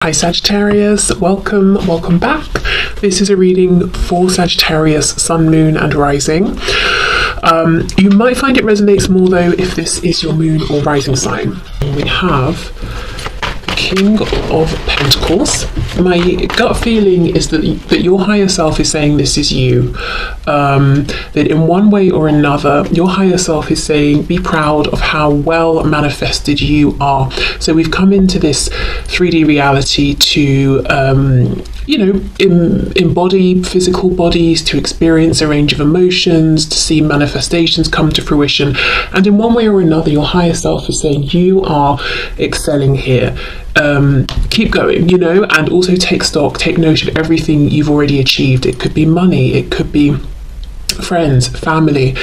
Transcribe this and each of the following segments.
Hi Sagittarius, welcome back. This is a reading for Sagittarius, Sun, Moon and Rising. You might find it resonates more though if this is your Moon or Rising sign. We have the King of Pentacles. My gut feeling is that your higher self is saying this is you. That in one way or another, your higher self is saying be proud of how well manifested you are. So we've come into this 3D reality to embody physical bodies, to experience a range of emotions, to see manifestations come to fruition. And in one way or another, your higher self is saying you are excelling here. Keep going, and also take stock, take note of everything you've already achieved. It could be money, it could be friends, family,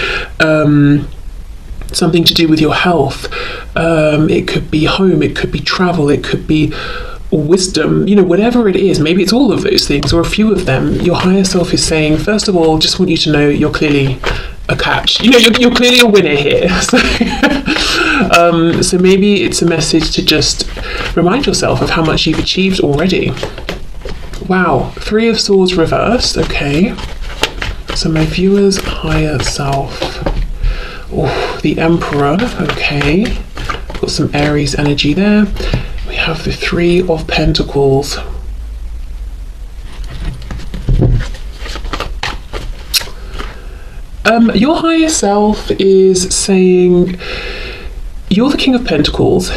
something to do with your health, it could be home, it could be travel, it could be wisdom, whatever it is. Maybe it's all of those things or a few of them. Your higher self is saying, first of all, just want you to know you're clearly a catch. You're clearly a winner here. So maybe it's a message to just remind yourself of how much you've achieved already. Wow, 3 of Swords reversed. Okay, so my viewer's higher self. Oh, the Emperor. Okay, got some Aries energy there. We have the 3 of Pentacles. Your higher self is saying you're the King of Pentacles,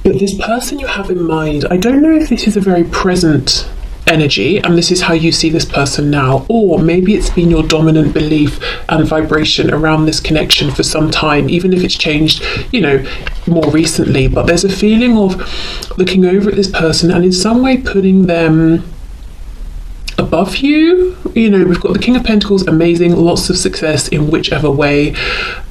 but this person you have in mind, I don't know if this is a very present energy and this is how you see this person now, or maybe it's been your dominant belief and vibration around this connection for some time, even if it's changed more recently. But there's a feeling of looking over at this person and in some way putting them above you. We've got the King of Pentacles, amazing, lots of success in whichever way,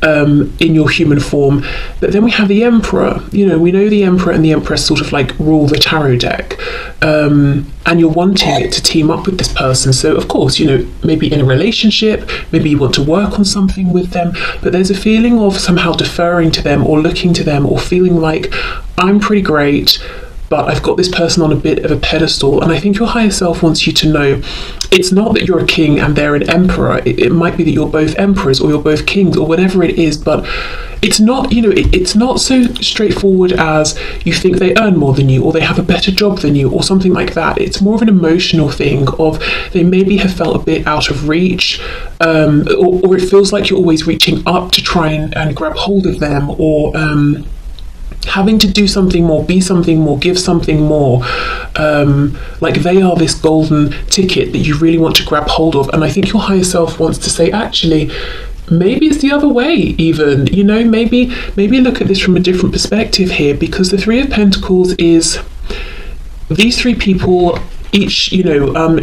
in your human form. But then we have the Emperor. We know the Emperor and the Empress sort of like rule the tarot deck, and you're wanting it to team up with this person. So of course, maybe in a relationship, maybe you want to work on something with them, but there's a feeling of somehow deferring to them or looking to them or feeling like I'm pretty great, but I've got this person on a bit of a pedestal. And I think your higher self wants you to know it's not that you're a king and they're an emperor. It might be that you're both emperors or you're both kings or whatever it is, but it's not, it's not so straightforward as you think they earn more than you or they have a better job than you or something like that. It's more of an emotional thing of they maybe have felt a bit out of reach, or it feels like you're always reaching up to try and grab hold of them, or having to do something more, be something more, give something more, like they are this golden ticket that you really want to grab hold of. And I think your higher self wants to say, actually, maybe it's the other way even, maybe look at this from a different perspective here, because the 3 of Pentacles is these 3 people each,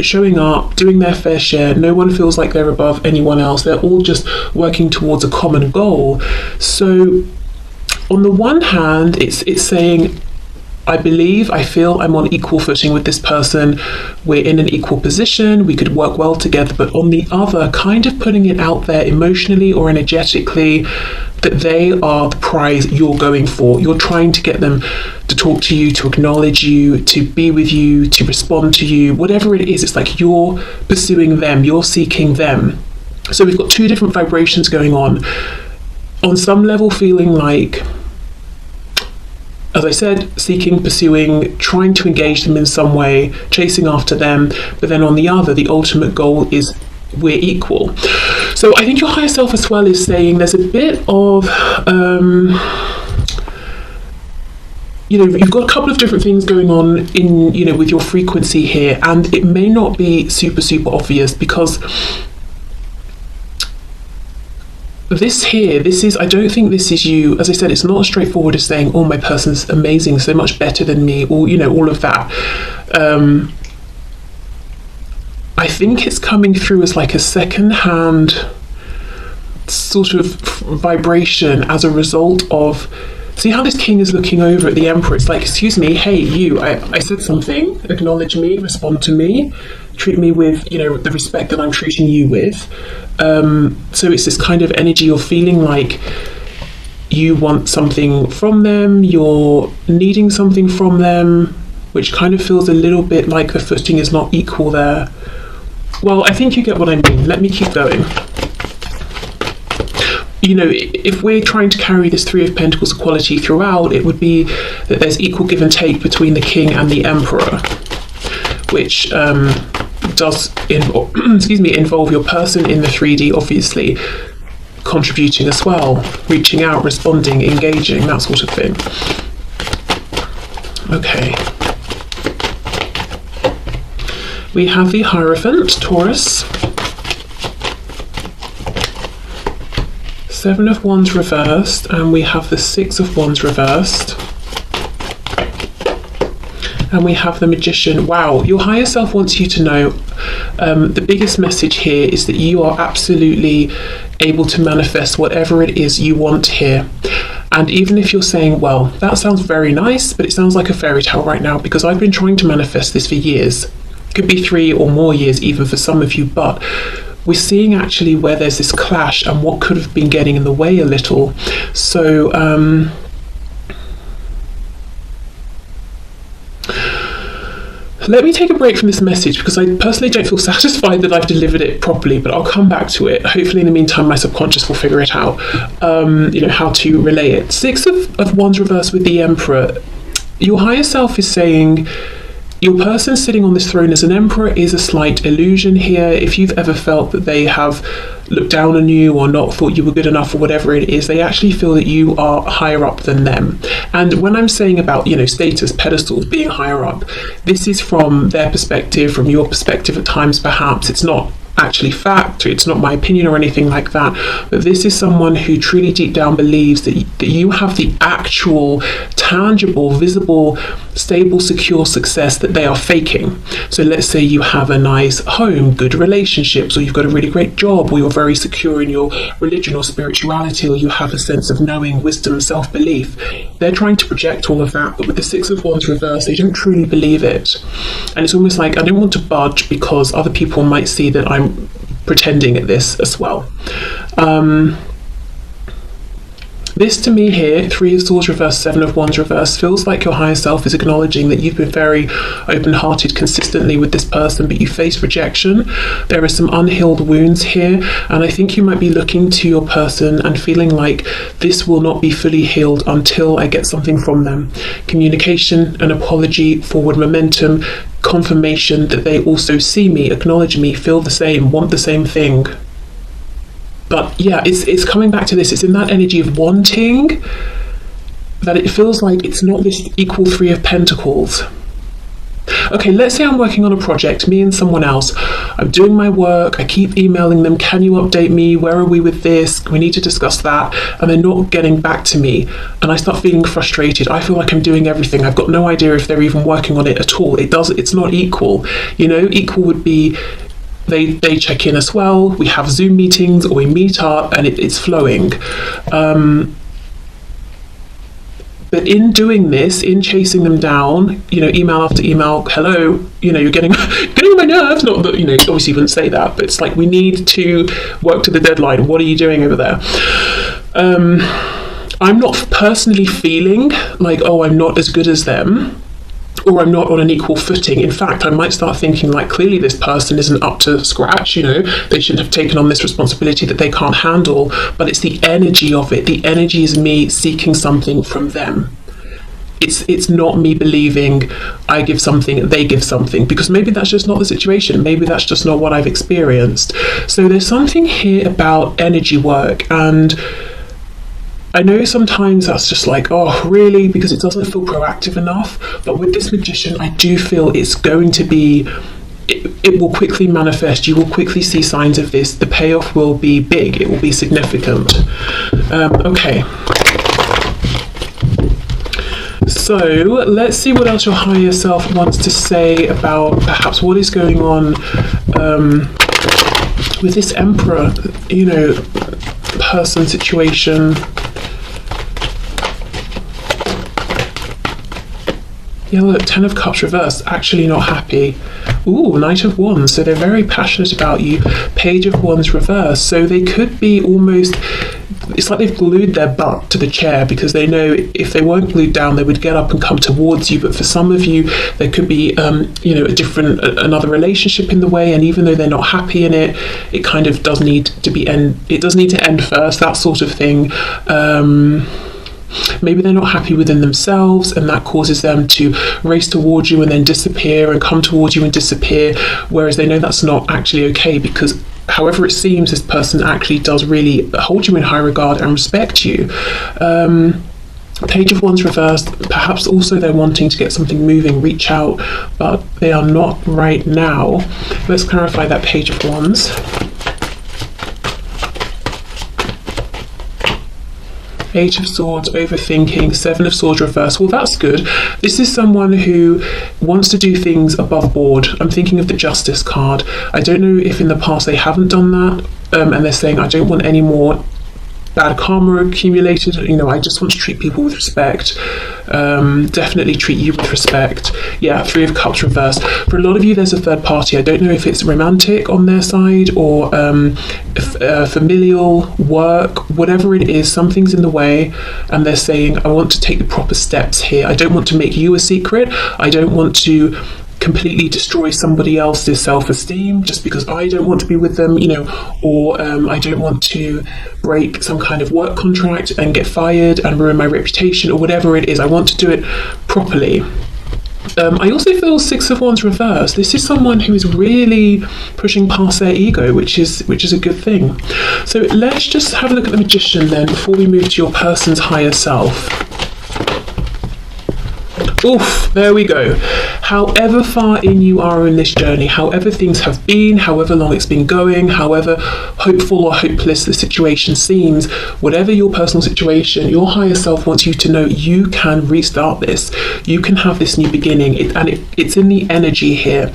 showing up, doing their fair share. No one feels like they're above anyone else. They're all just working towards a common goal. So on the one hand, it's saying, I feel I'm on equal footing with this person. We're in an equal position. We could work well together. But on the other, kind of putting it out there emotionally or energetically that they are the prize you're going for. You're trying to get them to talk to you, to acknowledge you, to be with you, to respond to you, whatever it is. It's like you're pursuing them. You're seeking them. So we've got 2 different vibrations going on. On some level, feeling like, as I said, seeking, pursuing, trying to engage them in some way, chasing after them. But then on the other, the ultimate goal is we're equal. So I think your higher self as well is saying there's a bit of, you've got a couple of different things going on in, with your frequency here. And it may not be super, super obvious because I don't think this is you. As I said, it's not as straightforward as saying, oh, my person's amazing, so much better than me, or, all of that. I think it's coming through as like a second-hand sort of vibration as a result of, see how this king is looking over at the emperor. It's like, excuse me, hey, you, I said something, acknowledge me, respond to me, treat me with, the respect that I'm treating you with. So it's this kind of energy of feeling like you want something from them, you're needing something from them, which kind of feels a little bit like the footing is not equal there. Well, I think you get what I mean. Let me keep going. You know, if we're trying to carry this Three of Pentacles quality throughout, it would be that there's equal give and take between the King and the Emperor, which does involve your person in the 3D, obviously, contributing as well, reaching out, responding, engaging, that sort of thing. Okay. We have the Hierophant, Taurus. Seven of Wands reversed, and we have the Six of Wands reversed. And we have the Magician. Wow, your higher self wants you to know the biggest message here is that you are absolutely able to manifest whatever it is you want here. And even if you're saying, well, that sounds very nice, but it sounds like a fairy tale right now, because I've been trying to manifest this for years. Could be 3 or more years even for some of you, but we're seeing actually where there's this clash and what could have been getting in the way a little. So let me take a break from this message, because I personally don't feel satisfied that I've delivered it properly, but I'll come back to it. Hopefully in the meantime my subconscious will figure it out, you know, how to relay it. Six of Wands reversed with the Emperor. Your higher self is saying your person sitting on this throne as an emperor is a slight illusion here. If you've ever felt that they have looked down on you or not thought you were good enough or whatever it is, they actually feel that you are higher up than them. And when I'm saying about, you know, status, pedestals, being higher up, this is from their perspective, from your perspective at times perhaps. It's not actually fact, it's not my opinion or anything like that, but this is someone who truly deep down believes that you have the actual, tangible, visible, stable, secure success that they are faking. So let's say you have a nice home, good relationships, or you've got a really great job, or you're very secure in your religion or spirituality, or you have a sense of knowing, wisdom, self-belief. They're trying to project all of that, but with the Six of Wands reversed, they don't truly believe it. And it's almost like I don't want to budge because other people might see that I'm pretending at this as well. This to me here, Three of Swords reversed, Seven of Wands reversed, feels like your higher self is acknowledging that you've been very open-hearted consistently with this person, but you face rejection. There are some unhealed wounds here, and I think you might be looking to your person and feeling like this will not be fully healed until I get something from them. Communication, an apology, forward momentum, confirmation that they also see me, acknowledge me, feel the same, want the same thing. But yeah, it's coming back to this. It's in that energy of wanting that it feels like it's not this equal Three of Pentacles. Okay, let's say I'm working on a project, me and someone else. I'm doing my work, I keep emailing them, can you update me? Where are we with this? We need to discuss that. And they're not getting back to me. And I start feeling frustrated. I feel like I'm doing everything. I've got no idea if they're even working on it at all. It's not equal. You know, equal would be they check in as well, we have Zoom meetings or we meet up and it's flowing. But in doing this, in chasing them down, you know, email after email, hello, you know, you're getting on my nerves. Not that, you know, obviously you wouldn't say that, but it's like we need to work to the deadline. What are you doing over there? I'm not personally feeling like, oh, I'm not as good as them, or I'm not on an equal footing. In fact, I might start thinking like, clearly this person isn't up to scratch, you know, they shouldn't have taken on this responsibility that they can't handle, but it's the energy of it. The energy is me seeking something from them. It's not me believing I give something, they give something, because maybe that's just not the situation. Maybe that's just not what I've experienced. So there's something here about energy work, and I know sometimes that's just like, oh, really? Because it doesn't feel proactive enough. But with this Magician, I do feel it's going to be, it will quickly manifest. You will quickly see signs of this. The payoff will be big. It will be significant. Okay. So let's see what else your higher self wants to say about perhaps what is going on with this Emperor, you know, person situation. Yeah, look, Ten of Cups reversed, actually not happy. Ooh, Knight of Wands, so they're very passionate about you. Page of Wands reversed, so they could be almost it's like they've glued their butt to the chair, because they know if they weren't glued down, they would get up and come towards you. But for some of you, there could be, another relationship in the way, and even though they're not happy in it, it kind of does need to end first, that sort of thing. Maybe they're not happy within themselves, and that causes them to race towards you and then disappear, and come towards you and disappear, whereas they know that's not actually okay, because however it seems, this person actually does really hold you in high regard and respect you. Page of Wands reversed, perhaps also they're wanting to get something moving, reach out, but they are not right now. Let's clarify that Page of Wands. Eight of Swords, overthinking, Seven of Swords reverse. Well, that's good. This is someone who wants to do things above board. I'm thinking of the Justice card. I don't know if in the past they haven't done that, and they're saying, I don't want any more bad karma accumulated. I just want to treat people with respect. Definitely treat you with respect. Yeah, Three of Cups reversed. For a lot of you, there's a third party. I don't know if it's romantic on their side or familial, work, whatever it is, something's in the way, and they're saying, I want to take the proper steps here. I don't want to make you a secret. I don't want to completely destroy somebody else's self-esteem just because I don't want to be with them, or I don't want to break some kind of work contract and get fired and ruin my reputation, or whatever it is. I want to do it properly. I also feel Six of Wands reversed. This is someone who is really pushing past their ego, which is a good thing. So let's just have a look at the Magician then before we move to your person's higher self. Oof, there we go. However far in you are in this journey, however things have been, however long it's been going, however hopeful or hopeless the situation seems, whatever your personal situation, your higher self wants you to know you can restart this. You can have this new beginning, it's in the energy here.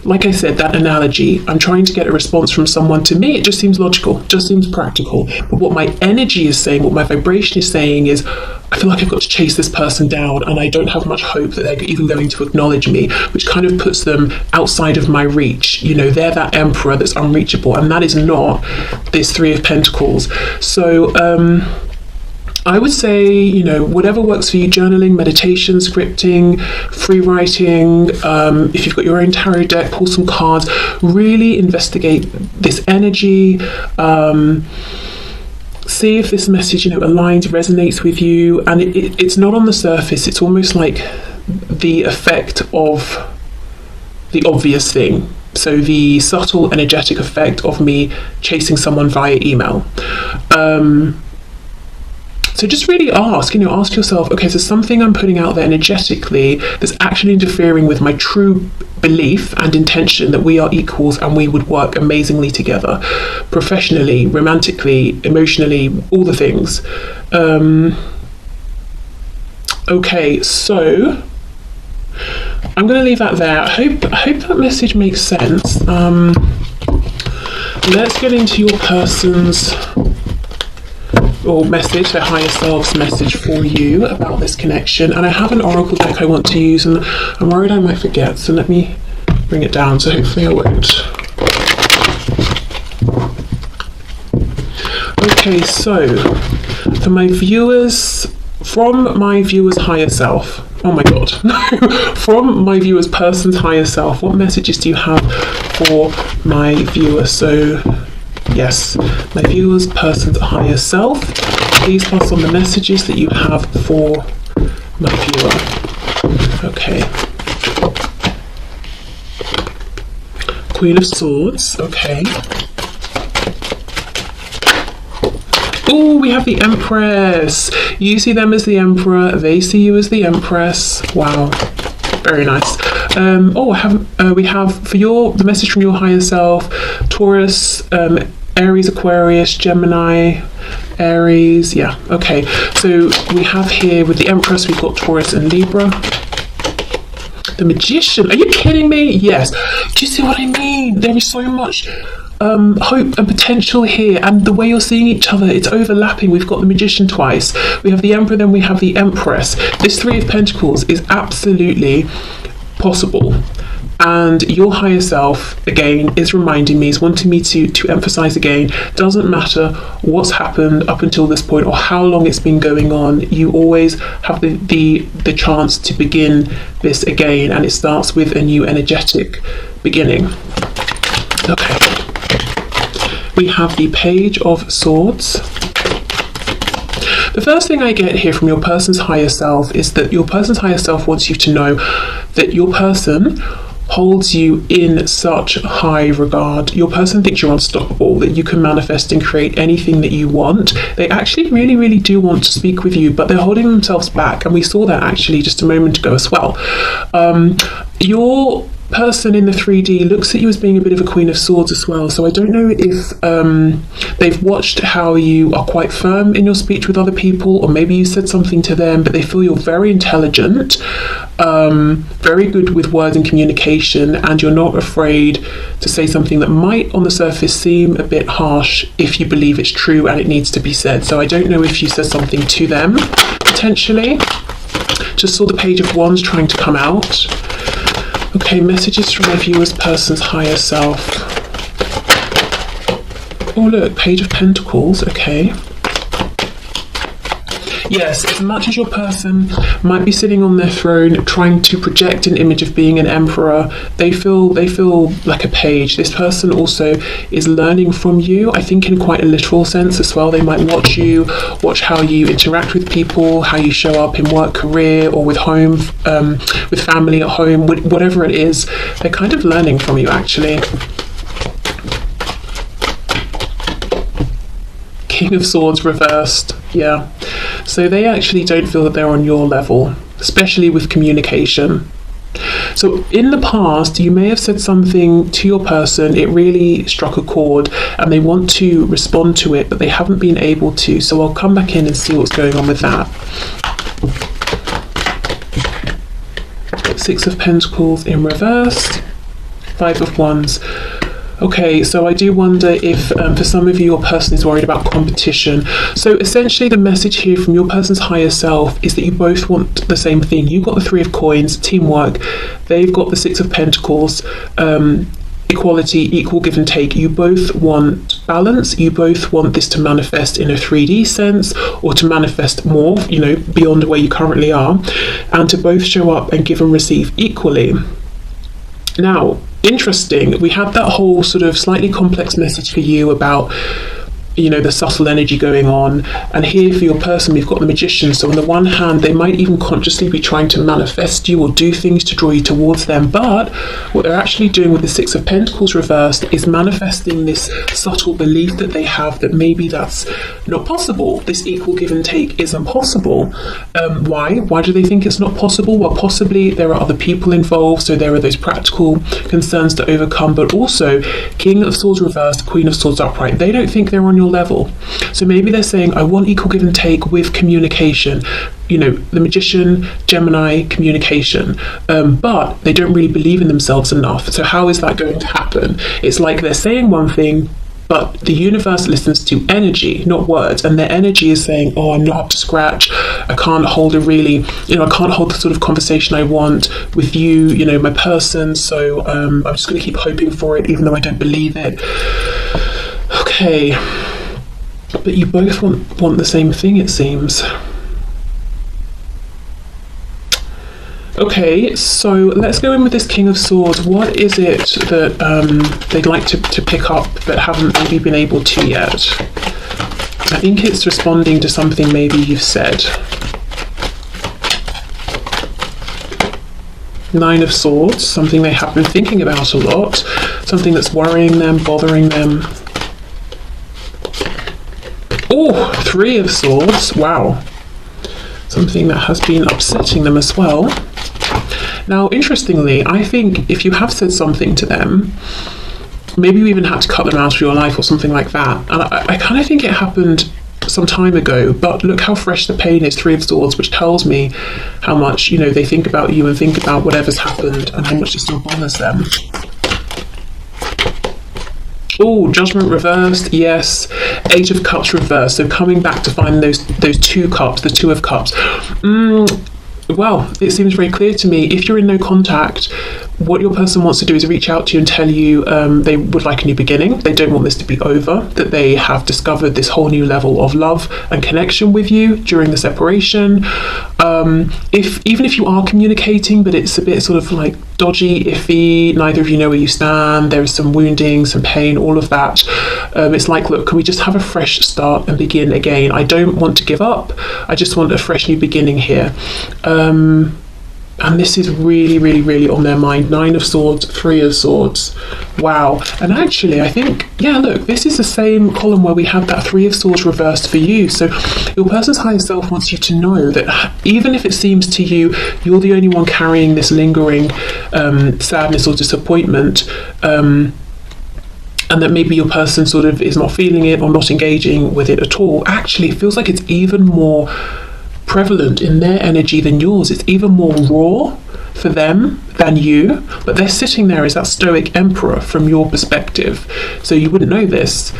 Like I said, that analogy, I'm trying to get a response from someone. To me, it just seems logical, just seems practical. But what my energy is saying, what my vibration is saying is, I feel like I've got to chase this person down, and I don't have much hope that they're even going to acknowledge me, which kind of puts them outside of my reach. They're that emperor that's unreachable, and that is not this Three of Pentacles. So I would say, whatever works for you, journaling, meditation, scripting, free writing, if you've got your own tarot deck, pull some cards, really investigate this energy, see if this message, aligns, resonates with you. And it's not on the surface, it's almost like the effect of the obvious thing. So the subtle energetic effect of me chasing someone via email. So just really ask yourself, okay, so something I'm putting out there energetically that's actually interfering with my true belief and intention that we are equals and we would work amazingly together, professionally, romantically, emotionally, all the things. Okay, so I'm going to leave that there. I hope that message makes sense. Let's get into your person's or message, their higher self's message for you about this connection. And I have an oracle deck I want to use, and I'm worried I might forget, so let me bring it down, so hopefully I won't. Okay, so for my viewers, from my viewer's higher self, oh my god, no, from my viewer's person's higher self, what messages do you have for my viewer? So yes, my viewer's person's higher self, please pass on the messages that you have for my viewer. Okay. Queen of Swords, okay. Oh, we have the Empress. You see them as the Emperor, they see you as the Empress. Wow, very nice. We have for the message from your higher self, Taurus, Aries, Aquarius, Gemini, Aries. Yeah, okay. So we have here with the Empress, we've got Taurus and Libra. The Magician, are you kidding me? Yes. Do you see what I mean? There is so much hope and potential here, and the way you're seeing each other, it's overlapping. We've got the Magician twice, we have the Emperor, then we have the Empress. This Three of Pentacles is absolutely possible. And your higher self, again, is reminding me, is wanting me to emphasize again, doesn't matter what's happened up until this point or how long it's been going on, you always have the chance to begin this again, and it starts with a new energetic beginning. Okay. We have the Page of Swords. The first thing I get here from your person's higher self is that your person's higher self wants you to know that your person holds you in such high regard. Your person thinks you're unstoppable, that you can manifest and create anything that you want. They actually really, really do want to speak with you, but they're holding themselves back. And we saw that actually just a moment ago as well. Your person in the 3D looks at you as being a bit of a Queen of Swords as well. So I don't know if they've watched how you are quite firm in your speech with other people, or maybe you said something to them, but they feel you're very intelligent, very good with words and communication, and you're not afraid to say something that might on the surface seem a bit harsh if you believe it's true and it needs to be said. So I don't know if you said something to them, potentially. Just saw the Page of Wands trying to come out. Okay, messages from my viewer's person's higher self. Oh look, Page of Pentacles, okay. Yes, as much as your person might be sitting on their throne trying to project an image of being an emperor, they feel like a page. This person also is learning from you, I think in quite a literal sense as well. They might watch how you interact with people, how you show up in work, career, or with home, with family at home, whatever it is. They're kind of learning from you actually. King of Swords reversed, yeah. So they actually don't feel that they're on your level, especially with communication. So in the past, you may have said something to your person, it really struck a chord, and they want to respond to it, but they haven't been able to. So I'll come back in and see what's going on with that. Six of Pentacles in reverse, Five of Wands. Okay, so I do wonder if for some of you, your person is worried about competition. So essentially the message here from your person's higher self is that you both want the same thing. You've got the Three of Coins, teamwork. They've got the Six of Pentacles, equality, equal give and take. You both want balance. You both want this to manifest in a 3D sense, or to manifest more, beyond where you currently are, and to both show up and give and receive equally. Now, interesting, we had that whole sort of slightly complex message for you about the subtle energy going on, and here for your person we've got the Magician. So on the one hand, they might even consciously be trying to manifest you or do things to draw you towards them, but what they're actually doing with the Six of Pentacles reversed is manifesting this subtle belief that they have that maybe that's not possible. This equal give and take isn't possible. Why do they think it's not possible? Well, possibly there are other people involved, so there are those practical concerns to overcome, but also King of Swords reversed, Queen of Swords upright. They don't think they're on your level. So maybe they're saying, I want equal give and take with communication. The Magician, Gemini, communication. But they don't really believe in themselves enough. So how is that going to happen? It's like they're saying one thing, but the universe listens to energy, not words, and their energy is saying, oh, I'm not up to scratch, I can't hold I can't hold the sort of conversation I want with you, my person, so I'm just going to keep hoping for it, even though I don't believe it. Okay, but you both want the same thing, it seems. Okay, so let's go in with this King of Swords. What is it that they'd like to pick up but haven't maybe been able to yet? I think it's responding to something maybe you've said. Nine of Swords, something they have been thinking about a lot, something that's worrying them, bothering them. Oh, Three of Swords, wow. Something that has been upsetting them as well. Now, interestingly, I think if you have said something to them, maybe you even had to cut them out of your life or something like that. And I kind of think it happened some time ago, but look how fresh the pain is, Three of Swords, which tells me how much, they think about you and think about whatever's happened and how much it still bothers them. Oh, Judgment reversed, yes. Eight of Cups reversed, so coming back to find those two cups, the Two of Cups. Well, it seems very clear to me, if you're in no contact, what your person wants to do is reach out to you and tell you they would like a new beginning. They don't want this to be over, that they have discovered this whole new level of love and connection with you during the separation. Even if you are communicating, but it's a bit sort of like dodgy, iffy, neither of you know where you stand, there is some wounding, some pain, all of that. It's like, look, can we just have a fresh start and begin again? I don't want to give up. I just want a fresh new beginning here. And this is really, really, really on their mind. 9 of Swords, 3 of Swords. Wow. And actually, I think, yeah, look, this is the same column where we have that 3 of Swords reversed for you. So your person's higher self wants you to know that even if it seems to you you're the only one carrying this lingering sadness or disappointment, and that maybe your person sort of is not feeling it or not engaging with it at all, actually it feels like it's even more prevalent in their energy than yours. It's even more raw for them than you, but they're sitting there as that stoic emperor from your perspective, so you wouldn't know this.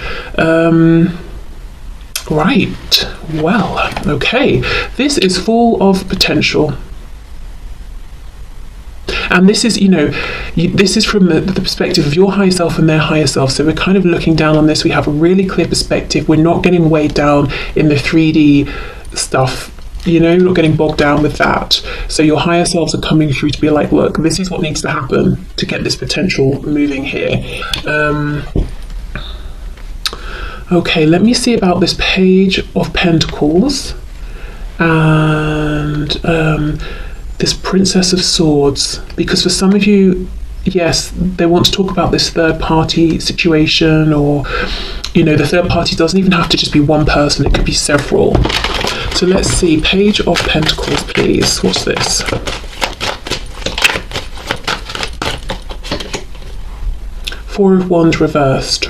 Right, well, okay, this is full of potential. And this is, this is from the perspective of your higher self and their higher self. So we're kind of looking down on this. We have a really clear perspective. We're not getting weighed down in the 3D stuff. Not getting bogged down with that. So your higher selves are coming through to be like, look, this is what needs to happen to get this potential moving here. Okay, let me see about this Page of Pentacles and this Princess of Swords, because for some of you, yes, they want to talk about this third party situation, or the third party doesn't even have to just be one person, it could be several. So let's see, Page of Pentacles, please. What's this? Four of Wands reversed.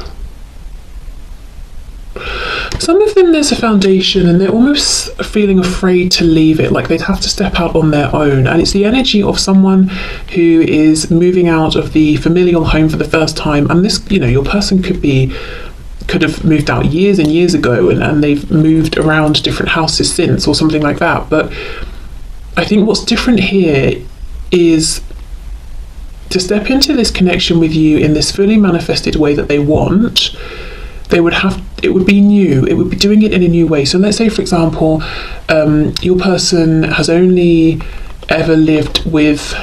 Some of them, there's a foundation and they're almost feeling afraid to leave it, like they'd have to step out on their own. And it's the energy of someone who is moving out of the familial home for the first time. And this, your person could have moved out years and years ago, and they've moved around different houses since, or something like that. But I think what's different here is to step into this connection with you in this fully manifested way that they want. It would be new, it would be doing it in a new way. So let's say, for example, your person has only ever lived with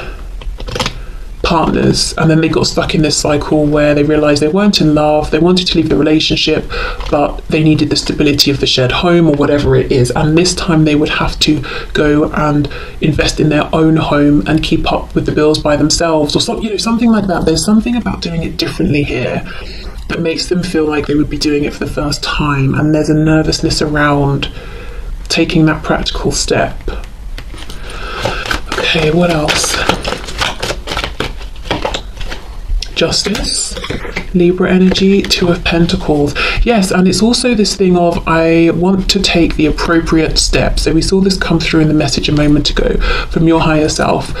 partners, and then they got stuck in this cycle where they realized they weren't in love, they wanted to leave the relationship, but they needed the stability of the shared home or whatever it is, and this time they would have to go and invest in their own home and keep up with the bills by themselves, or something like that. There's something about doing it differently here that makes them feel like they would be doing it for the first time, and there's a nervousness around taking that practical step. Okay, what else? Justice, Libra energy, 2 of Pentacles. Yes, and it's also this thing of, I want to take the appropriate step. So we saw this come through in the message a moment ago from your higher self.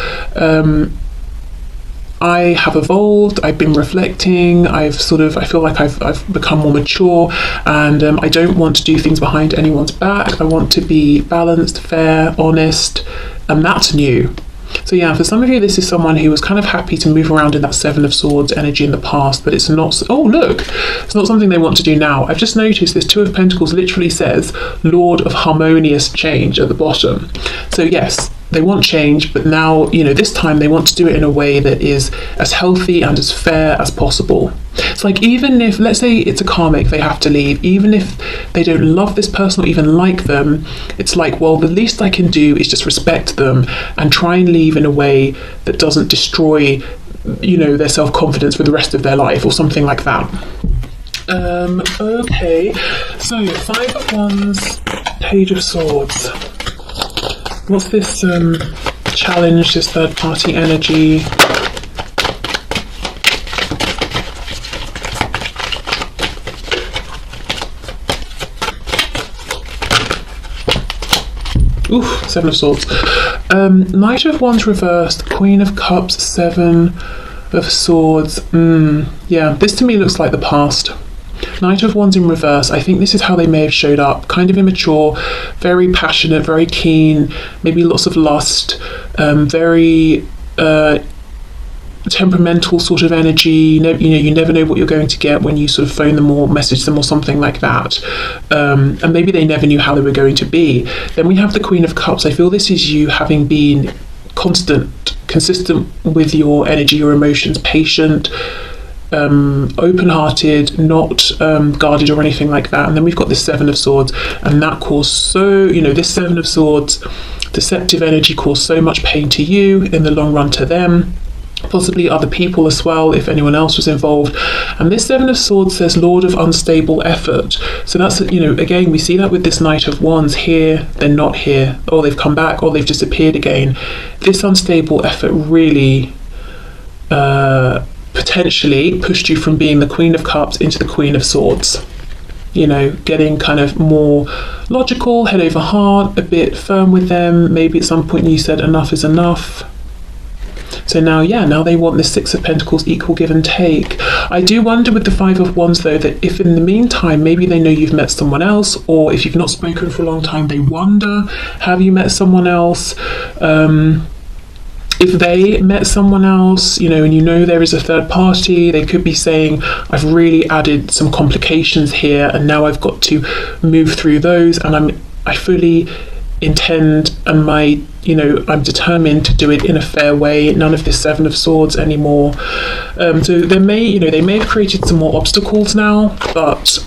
I have evolved, I've been reflecting, I feel like I've become more mature, and I don't want to do things behind anyone's back. I want to be balanced, fair, honest, and that's new. So yeah, for some of you, this is someone who was kind of happy to move around in that 7 of Swords energy in the past, but it's not, oh look, it's not something they want to do now. I've just noticed this 2 of Pentacles literally says Lord of Harmonious Change at the bottom. So yes, they want change, but now, this time they want to do it in a way that is as healthy and as fair as possible. It's like, even if, let's say it's a karmic, they have to leave, even if they don't love this person or even like them, it's like, well, the least I can do is just respect them and try and leave in a way that doesn't destroy, their self-confidence for the rest of their life, or something like that. Okay, so 5 of Wands, Page of Swords. What's this challenge, this third party energy? Oof, 7 of Swords. Knight of Wands reversed, Queen of Cups, 7 of Swords. Yeah, this to me looks like the past. Knight of Wands in reverse, I think this is how they may have showed up. Kind of immature, very passionate, very keen, maybe lots of lust, very temperamental sort of energy. You never know what you're going to get when you sort of phone them or message them or something like that. And maybe they never knew how they were going to be. Then we have the Queen of Cups. I feel this is you having been consistent with your energy, your emotions, patient, open-hearted, not guarded or anything like that. And then we've got the Seven of Swords, and that caused this Seven of Swords, deceptive energy, caused so much pain to you, in the long run to them, possibly other people as well, if anyone else was involved. And this Seven of Swords says Lord of unstable effort. So that's, again, we see that with this Knight of Wands. Here, they're not here, or they've come back, or they've disappeared again. This unstable effort really potentially pushed you from being the Queen of Cups into the Queen of Swords. Getting kind of more logical, head over heart, a bit firm with them. Maybe at some point you said enough is enough. So now they want the Six of Pentacles, equal give and take. I do wonder with the Five of Wands, though, that if in the meantime, maybe they know you've met someone else, or if you've not spoken for a long time, they wonder, have you met someone else? If they met someone else, and there is a third party, they could be saying, I've really added some complications here, and now I've got to move through those, and I fully intend, and I'm determined to do it in a fair way. None of this Seven of Swords anymore. So they may have created some more obstacles now, but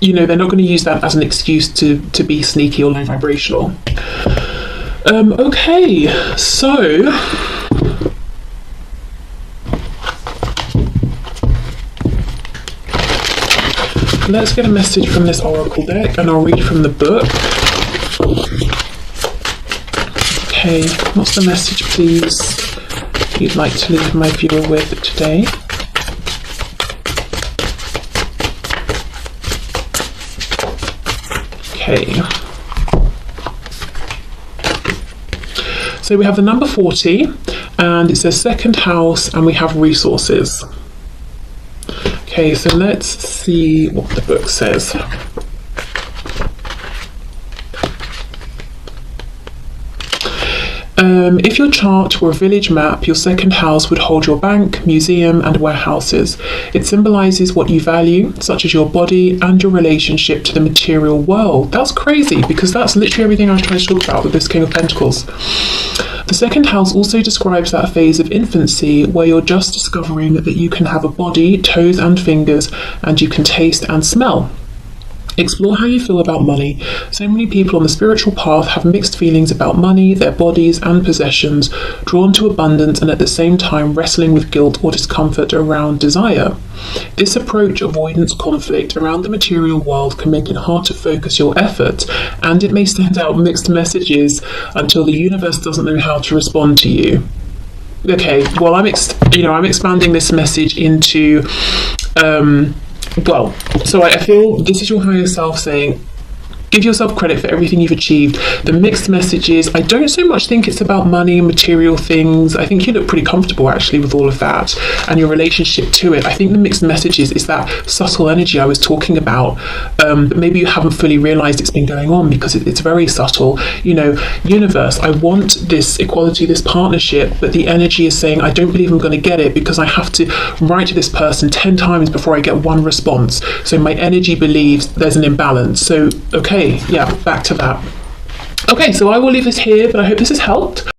they're not going to use that as an excuse to be sneaky or low vibrational. Okay, so let's get a message from this oracle deck, and I'll read from the book. Okay, what's the message, please, you'd like to leave my viewer with today? Okay. So we have the number 40, and it says second house, and we have resources. Okay, so let's see what the book says. If your chart were a village map, your second house would hold your bank, museum, and warehouses. It symbolises what you value, such as your body and your relationship to the material world. That's crazy, because that's literally everything I was trying to talk about with this King of Pentacles. The second house also describes that phase of infancy where you're just discovering that you can have a body, toes and fingers, and you can taste and smell. Explore how you feel about money. So many people on the spiritual path have mixed feelings about money, their bodies and possessions, drawn to abundance and at the same time wrestling with guilt or discomfort around desire. This approach avoidance conflict around the material world can make it hard to focus your efforts, and it may send out mixed messages until the universe doesn't know how to respond to you. Okay, well, I'm expanding this message into so I feel this is your higher self saying, give yourself credit for everything you've achieved. The mixed messages, I don't so much think it's about money and material things. I think you look pretty comfortable actually with all of that and your relationship to it. I think the mixed messages is that subtle energy I was talking about, but maybe you haven't fully realized it's been going on because it's very subtle. Universe, I want this equality, this partnership, but the energy is saying I don't believe I'm going to get it because I have to write to this person 10 times before I get one response. So my energy believes there's an imbalance. So okay, yeah, back to that. Okay, so I will leave this here, but I hope this has helped.